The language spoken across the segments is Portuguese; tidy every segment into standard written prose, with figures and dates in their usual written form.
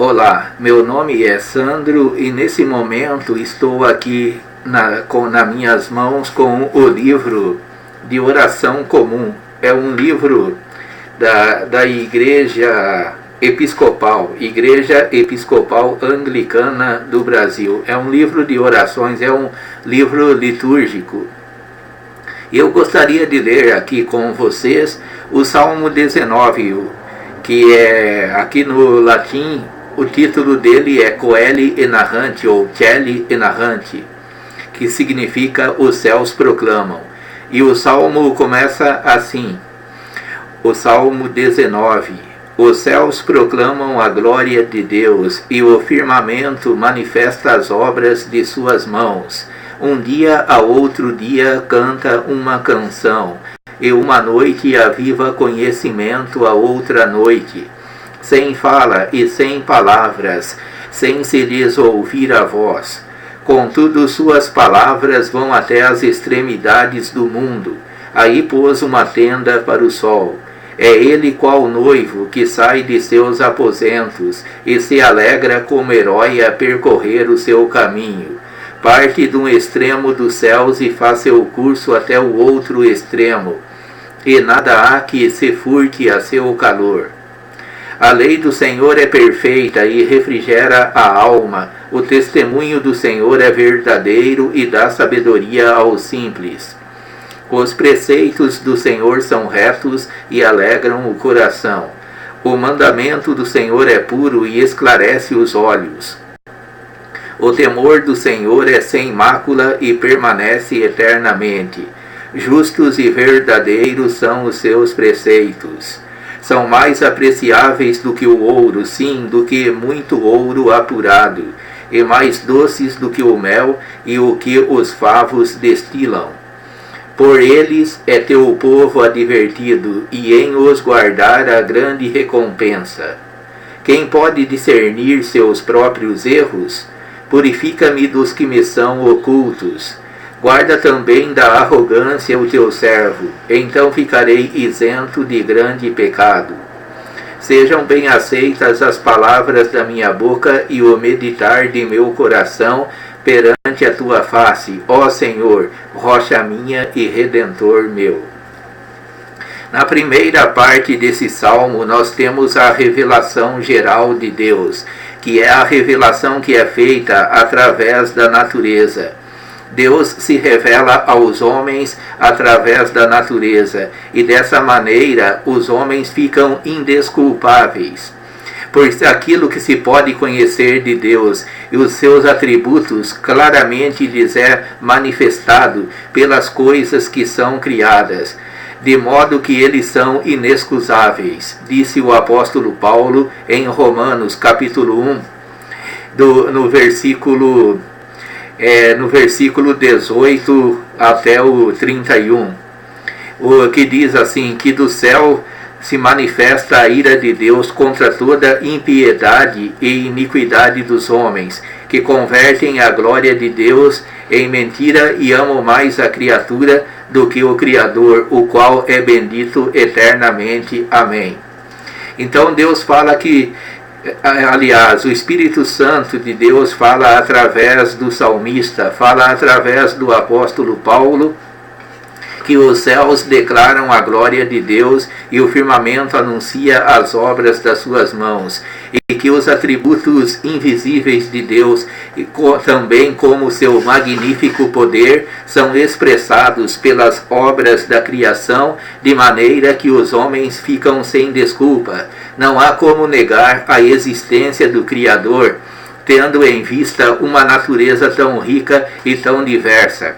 Olá, meu nome é Sandro e nesse momento estou aqui nas minhas mãos com o livro de oração comum. É um livro da Igreja Episcopal Anglicana do Brasil. É um livro de orações, é um livro litúrgico. Eu gostaria de ler aqui com vocês o Salmo 19, que é aqui no latim. O título dele é Coeli e Narrante, ou Celi e Narrante, que significa os céus proclamam. E o salmo começa assim, o Salmo 19. Os céus proclamam a glória de Deus, e o firmamento manifesta as obras de suas mãos. Um dia a outro dia canta uma canção, e uma noite aviva conhecimento a outra noite. Sem fala e sem palavras, sem se lhes ouvir a voz. Contudo, suas palavras vão até as extremidades do mundo. Aí pôs uma tenda para o sol. É ele qual noivo que sai de seus aposentos e se alegra como herói a percorrer o seu caminho. Parte de um extremo dos céus e faz seu curso até o outro extremo, e nada há que se furte a seu calor. A lei do Senhor é perfeita e refrigera a alma. O testemunho do Senhor é verdadeiro e dá sabedoria aos simples. Os preceitos do Senhor são retos e alegram o coração. O mandamento do Senhor é puro e esclarece os olhos. O temor do Senhor é sem mácula e permanece eternamente. Justos e verdadeiros são os seus preceitos. São mais apreciáveis do que o ouro, sim, do que muito ouro apurado, e mais doces do que o mel e o que os favos destilam. Por eles é teu povo advertido, e em os guardar a grande recompensa. Quem pode discernir seus próprios erros? Purifica-me dos que me são ocultos. Guarda também da arrogância o teu servo, então ficarei isento de grande pecado. Sejam bem aceitas as palavras da minha boca e o meditar de meu coração perante a tua face, ó Senhor, rocha minha e redentor meu. Na primeira parte desse salmo nós temos a revelação geral de Deus, que é a revelação que é feita através da natureza. Deus se revela aos homens através da natureza, e dessa maneira os homens ficam indesculpáveis. Pois aquilo que se pode conhecer de Deus e os seus atributos claramente lhes é manifestado pelas coisas que são criadas, de modo que eles são inexcusáveis, disse o apóstolo Paulo em Romanos capítulo 1, no versículo 18 até o 31, o que diz assim, que do céu se manifesta a ira de Deus contra toda impiedade e iniquidade dos homens, que convertem a glória de Deus em mentira e amam mais a criatura do que o Criador, o qual é bendito eternamente. Amém. Então Deus fala que, aliás, o Espírito Santo de Deus fala através do salmista, fala através do apóstolo Paulo, que os céus declaram a glória de Deus e o firmamento anuncia as obras das suas mãos, e que os atributos invisíveis de Deus, também como seu magnífico poder, são expressados pelas obras da criação, de maneira que os homens ficam sem desculpa. Não há como negar a existência do Criador, tendo em vista uma natureza tão rica e tão diversa.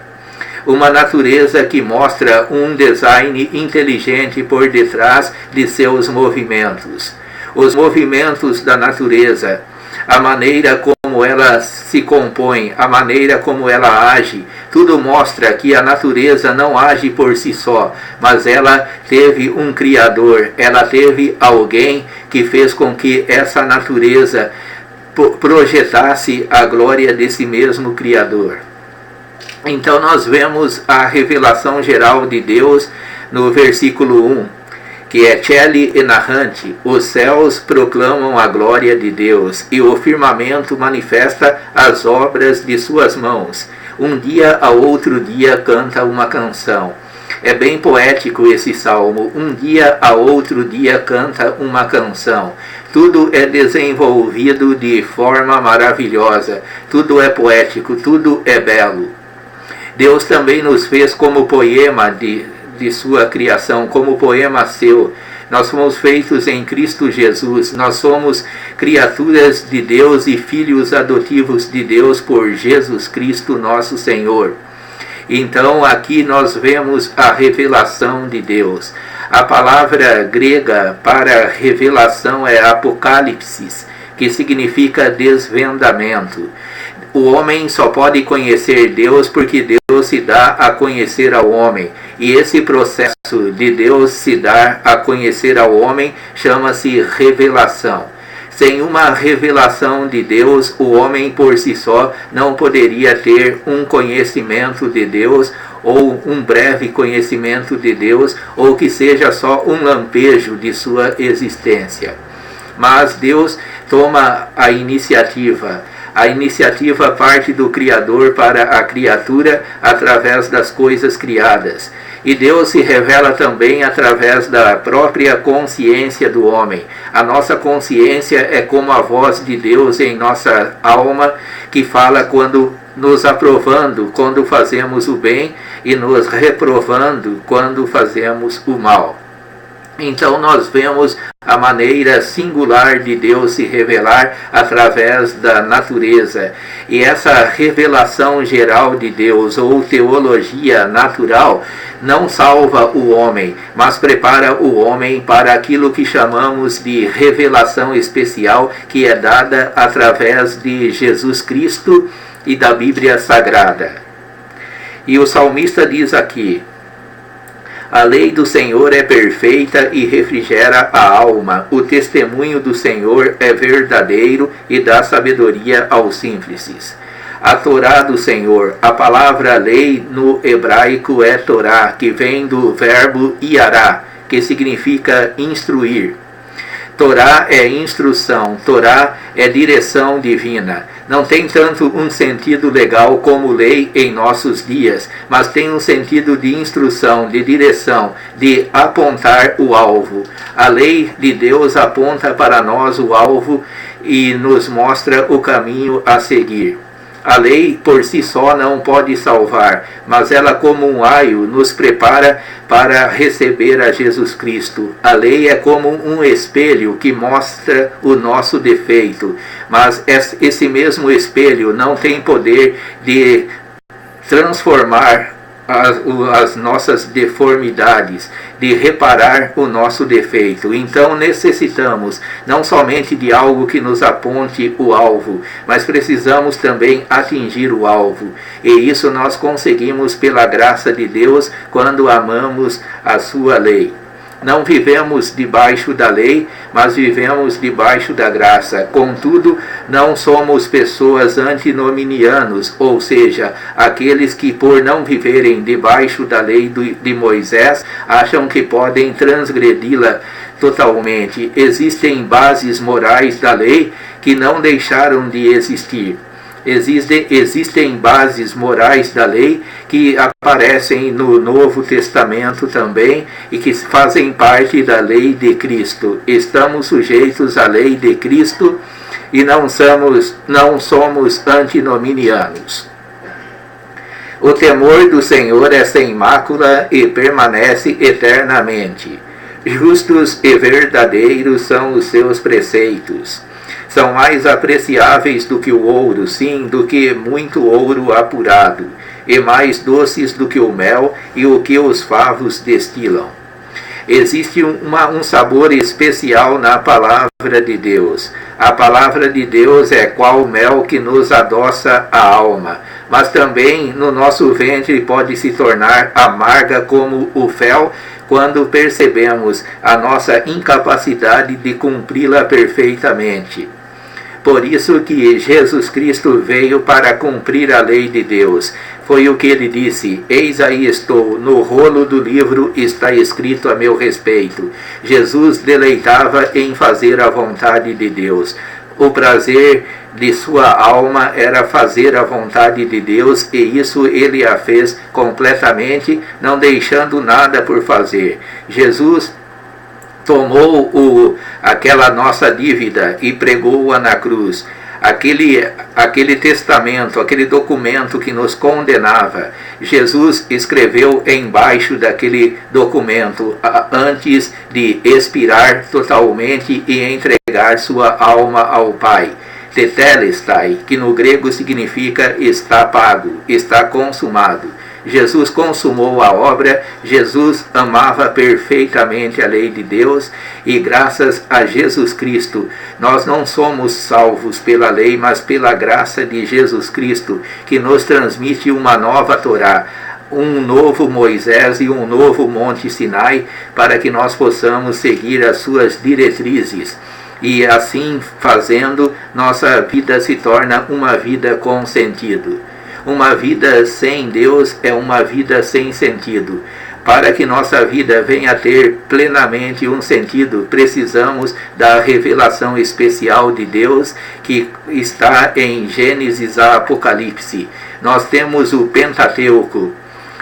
Uma natureza que mostra um design inteligente por detrás de seus movimentos. Os movimentos da natureza, a maneira como ela se compõe, a maneira como ela age, tudo mostra que a natureza não age por si só, mas ela teve um Criador, ela teve alguém que fez com que essa natureza projetasse a glória desse mesmo Criador. Então nós vemos a revelação geral de Deus no versículo 1. que é Celi e narrante, os céus proclamam a glória de Deus, e o firmamento manifesta as obras de suas mãos. Um dia a outro dia canta uma canção. É bem poético esse salmo. Um dia a outro dia canta uma canção. Tudo é desenvolvido de forma maravilhosa. Tudo é poético, tudo é belo. Deus também nos fez como poema de sua criação, como poema seu. Nós fomos feitos em Cristo Jesus. Nós somos criaturas de Deus e filhos adotivos de Deus por Jesus Cristo, nosso Senhor. Então aqui nós vemos a revelação de Deus. A palavra grega para revelação é apocalipsis, que significa desvendamento. O homem só pode conhecer Deus porque Deus se dá a conhecer ao homem. E esse processo de Deus se dar a conhecer ao homem chama-se revelação. Sem uma revelação de Deus, o homem por si só não poderia ter um conhecimento de Deus, ou um breve conhecimento de Deus, ou que seja só um lampejo de sua existência. Mas Deus toma a iniciativa. A iniciativa parte do Criador para a criatura através das coisas criadas. E Deus se revela também através da própria consciência do homem. A nossa consciência é como a voz de Deus em nossa alma, que fala quando nos aprovando quando fazemos o bem e nos reprovando quando fazemos o mal. Então nós vemos a maneira singular de Deus se revelar através da natureza. E essa revelação geral de Deus, ou teologia natural, não salva o homem, mas prepara o homem para aquilo que chamamos de revelação especial, que é dada através de Jesus Cristo e da Bíblia Sagrada. E o salmista diz aqui: a lei do Senhor é perfeita e refrigera a alma. O testemunho do Senhor é verdadeiro e dá sabedoria aos simples. A Torá do Senhor, a palavra lei no hebraico é Torá, que vem do verbo iará, que significa instruir. Torá é instrução, Torá é direção divina. Não tem tanto um sentido legal como lei em nossos dias, mas tem um sentido de instrução, de direção, de apontar o alvo. A lei de Deus aponta para nós o alvo e nos mostra o caminho a seguir. A lei por si só não pode salvar, mas ela como um aio nos prepara para receber a Jesus Cristo. A lei é como um espelho que mostra o nosso defeito, mas esse mesmo espelho não tem poder de transformar as nossas deformidades, de reparar o nosso defeito. Então necessitamos não somente de algo que nos aponte o alvo, mas precisamos também atingir o alvo. E isso nós conseguimos pela graça de Deus quando amamos a sua lei. Não vivemos debaixo da lei, mas vivemos debaixo da graça. Contudo, não somos pessoas antinominianos, ou seja, aqueles que por não viverem debaixo da lei de Moisés, acham que podem transgredi-la totalmente. Existem bases morais da lei que não deixaram de existir. Existem bases morais da lei que aparecem no Novo Testamento também e que fazem parte da lei de Cristo. Estamos sujeitos à lei de Cristo e não somos antinominianos. O temor do Senhor é sem mácula e permanece eternamente. Justos e verdadeiros são os seus preceitos. São mais apreciáveis do que o ouro, sim, do que muito ouro apurado, e mais doces do que o mel e o que os favos destilam. Existe um sabor especial na palavra de Deus. A palavra de Deus é qual mel que nos adoça a alma, mas também no nosso ventre pode se tornar amarga como o fel, quando percebemos a nossa incapacidade de cumpri-la perfeitamente. Por isso que Jesus Cristo veio para cumprir a lei de Deus. Foi o que ele disse: eis aí estou, no rolo do livro está escrito a meu respeito. Jesus deleitava em fazer a vontade de Deus. O prazer de sua alma era fazer a vontade de Deus, e isso ele a fez completamente, não deixando nada por fazer. Jesus tomou aquela nossa dívida e pregou-a na cruz. Aquele testamento, aquele documento que nos condenava, Jesus escreveu embaixo daquele documento antes de expirar totalmente e entregar sua alma ao Pai. Tetelestai, que no grego significa está pago, está consumado. Jesus consumou a obra, Jesus amava perfeitamente a lei de Deus, e graças a Jesus Cristo, nós não somos salvos pela lei, mas pela graça de Jesus Cristo, que nos transmite uma nova Torá, um novo Moisés e um novo Monte Sinai, para que nós possamos seguir as suas diretrizes. E assim fazendo, nossa vida se torna uma vida com sentido. Uma vida sem Deus é uma vida sem sentido. Para que nossa vida venha a ter plenamente um sentido, precisamos da revelação especial de Deus que está em Gênesis a Apocalipse. Nós temos o Pentateuco,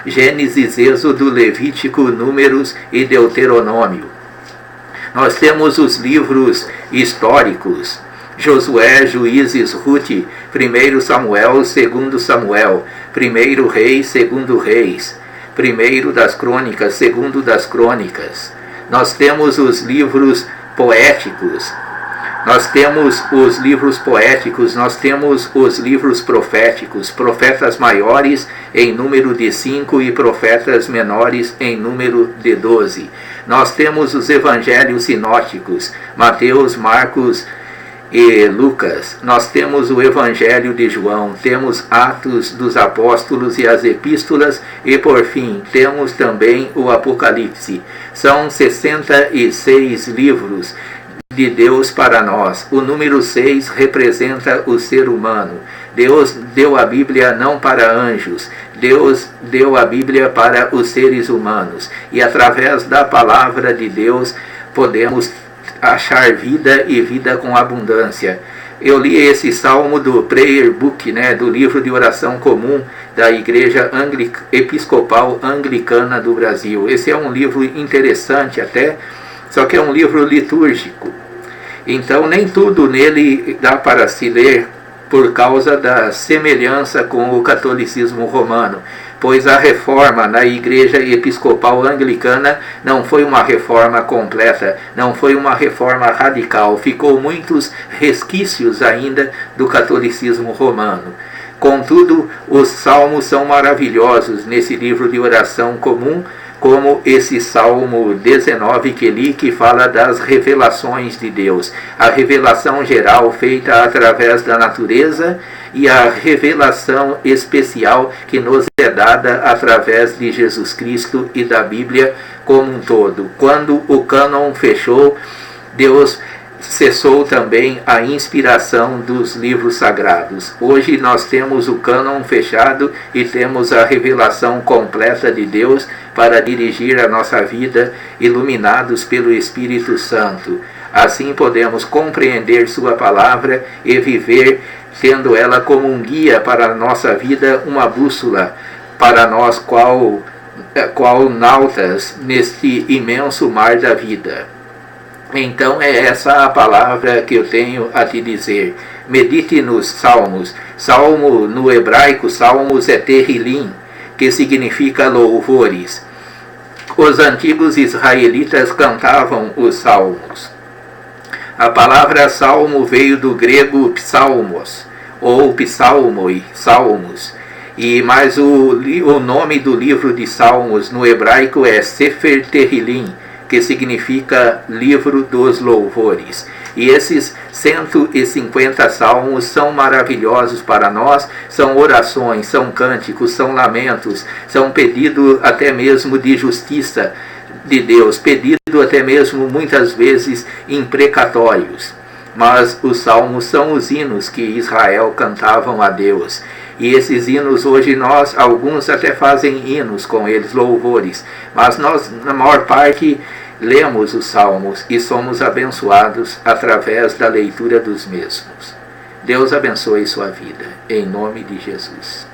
Gênesis, Êxodo, Levítico, Números e Deuteronômio. Nós temos os livros históricos, Josué, Juízes, Ruth, 1 Samuel, 2 Samuel, 1 Reis, 2 Reis, 1 das Crônicas, 2 das Crônicas. Nós temos os livros poéticos, nós temos os livros poéticos, nós temos os livros proféticos, profetas maiores em número de 5 e profetas menores em número de 12. Nós temos os evangelhos sinóticos, Mateus, Marcos e Lucas. Nós temos o Evangelho de João, temos Atos dos Apóstolos e as Epístolas, e por fim temos também o Apocalipse. São 66 livros de Deus para nós. O número 6 representa o ser humano. Deus deu a Bíblia não para anjos, Deus deu a Bíblia para os seres humanos, e através da palavra de Deus podemos achar vida e vida com abundância. Eu li esse salmo do Prayer Book, do livro de oração comum da Igreja Episcopal Anglicana do Brasil. Esse é um livro interessante até, só que é um livro litúrgico. Então nem tudo nele dá para se ler por causa da semelhança com o catolicismo romano, pois a reforma na Igreja Episcopal Anglicana não foi uma reforma completa, não foi uma reforma radical, ficou muitos resquícios ainda do catolicismo romano. Contudo, os salmos são maravilhosos nesse livro de oração comum, como esse Salmo 19 que li, que fala das revelações de Deus. A revelação geral feita através da natureza e a revelação especial que nos é dada através de Jesus Cristo e da Bíblia como um todo. Quando o cânon fechou, Deus cessou também a inspiração dos livros sagrados. Hoje nós temos o cânon fechado e temos a revelação completa de Deus para dirigir a nossa vida, iluminados pelo Espírito Santo. Assim podemos compreender sua palavra e viver tendo ela como um guia para a nossa vida, uma bússola para nós qual nautas neste imenso mar da vida. Então é essa a palavra que eu tenho a te dizer. Medite nos salmos. Salmo no hebraico, salmos é Terrilim, que significa louvores. Os antigos israelitas cantavam os salmos. A palavra salmo veio do grego psalmos, ou psalmoi, salmos. Mas o nome do livro de salmos no hebraico é Sefer Terrilim, que significa livro dos louvores. E esses 150 salmos são maravilhosos para nós, são orações, são cânticos, são lamentos, são pedido até mesmo de justiça de Deus, pedido até mesmo muitas vezes imprecatórios. mas os salmos são os hinos que Israel cantavam a Deus. E esses hinos hoje alguns até fazem hinos com eles, louvores, mas nós, na maior parte, lemos os salmos e somos abençoados através da leitura dos mesmos. Deus abençoe sua vida, em nome de Jesus.